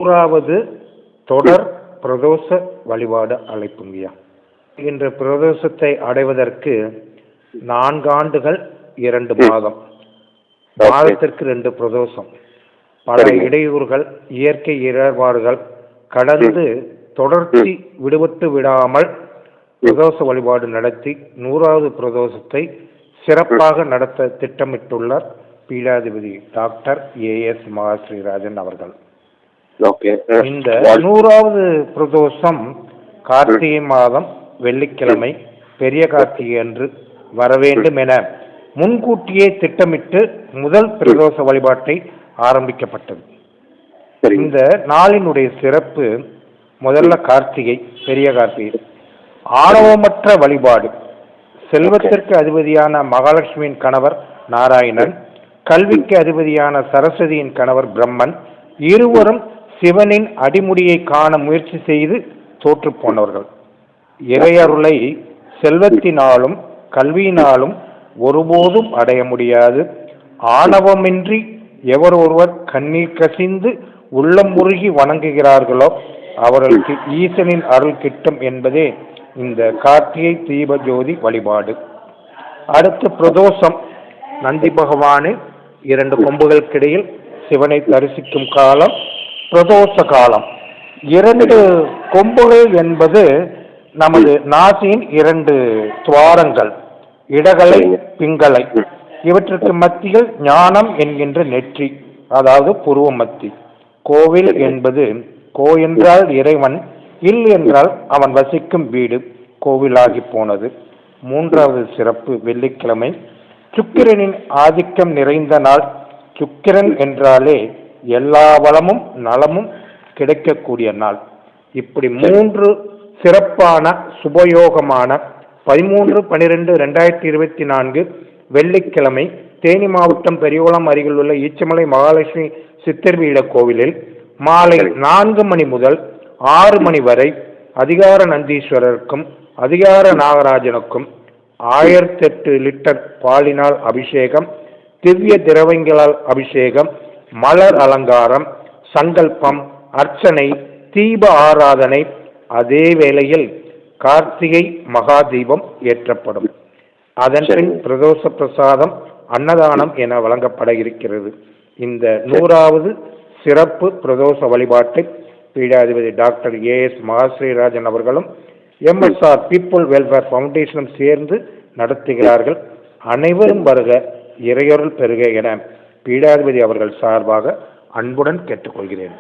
100வது தொடர் பிரதோஷ வழிபாடு அழைப்புங்கய்யா. இன்று பிரதோஷத்தை அடைவதற்கு 4 ஆண்டுகள் 2 மாதம், மாதத்திற்கு 2 பிரதோஷம், பல இடையூறுகள், இயற்கை இடர்பாடுகள் கடந்து தொடர்ச்சி விடுபட்டு விடாமல் பிரதோஷ வழிபாடு நடத்தி 100வது பிரதோஷத்தை சிறப்பாக நடத்த திட்டமிட்டுள்ளார் பீடாதிபதி டாக்டர் ஏஎஸ் மகாஸ்ரீராஜன் அவர்கள். இந்த 100வது பிரதோஷம் கார்த்திகை மாதம் வெள்ளிக்கிழமை பெரிய கார்த்திகை அன்று வரவேண்டும் என முன்கூட்டியே திட்டமிட்டு முதல் பிரதோஷ வழிபாட்டை ஆரம்பிக்கப்பட்டது. இந்த நாளினுடைய சிறப்பு, முதல்ல கார்த்திகை, பெரிய கார்த்திகை, ஆணவமற்ற வழிபாடு. செல்வத்திற்கு அதிபதியான மகாலட்சுமியின் கணவர் நாராயணன், கல்விக்கு அதிபதியான சரஸ்வதியின் கணவர் பிரம்மன், இருவரும் சிவனின் அடிமுடியை காண முயற்சி செய்து தோற்று போனவர்கள். இறையருளை செல்வத்தினாலும் கல்வியினாலும் ஒருபோதும் அடைய முடியாது. ஆணவமின்றி எவர் ஒருவர் கண்ணீர் கசிந்து உள்ளம் முருகி வணங்குகிறார்களோ அவர்களுக்கு ஈசனின் அருள் கிட்டும் என்பதே இந்த கார்த்திகை தீப ஜோதி வழிபாடு. அடுத்து பிரதோஷம். நந்தி பகவானின் 2 கொம்புகளுக்கிடையில் சிவனை தரிசிக்கும் காலம் பிரதோஷ காலம். 2 கொம்புகள் என்பது நமது நாசியின் 2 துவாரங்கள், இடகலை பிங்களை. இவற்றிற்கு மத்தியில் ஞானம் என்கின்ற நெற்றி, அதாவது புருவ மத்தி. கோவில் என்பது கோ என்றால் இறைவன், இல் என்றால் அவன் வசிக்கும் வீடு, கோவிலாகி போனது. 3வது சிறப்பு வெள்ளிக்கிழமை, சுக்கிரனின் ஆதிக்கம் நிறைந்த நாள். சுக்கிரன் என்றாலே எல்லா வளமும் நலமும் கிடைக்கக்கூடிய நாள். இப்படி 3 சிறப்பான சுபயோகமான 13/12/2024 வெள்ளிக்கிழமை தேனி மாவட்டம் பெரியகுளம் அருகில் உள்ள ஈச்சமலை மகாலட்சுமி சித்தர்பீட கோவிலில் மாலை 4 மணி முதல் 6 மணி வரை அதிகார நந்தீஸ்வரருக்கும் அதிகார நாகராஜனுக்கும் 1008 லிட்டர் பாலினால் அபிஷேகம், திவ்ய திரவங்களால் அபிஷேகம், மலர் அலங்காரம், சங்கல்பம், அர்ச்சனை, தீப ஆராதனை, அதே வேளையில் கார்த்திகை மகா தீபம் ஏற்றப்படும். அதன் பின் பிரதோஷ பிரசாதம், அன்னதானம் என வழங்கப்பட இருக்கிறது. இந்த 100வது சிறப்பு பிரதோஷ வழிபாட்டை பீடாதிபதி டாக்டர் ஏஎஸ் மகாஸ்ரீராஜன் அவர்களும் எம்எஸ்ஆர் பீப்புள் வெல்ஃபேர் ஃபவுண்டேஷனும் சேர்ந்து நடத்துகிறார்கள். அனைவரும் வருக, இறையொருள் பெறுக என பீடாதிபதி அவர்கள் சார்பாக அன்புடன் கேட்டுக்கொள்கிறேன்.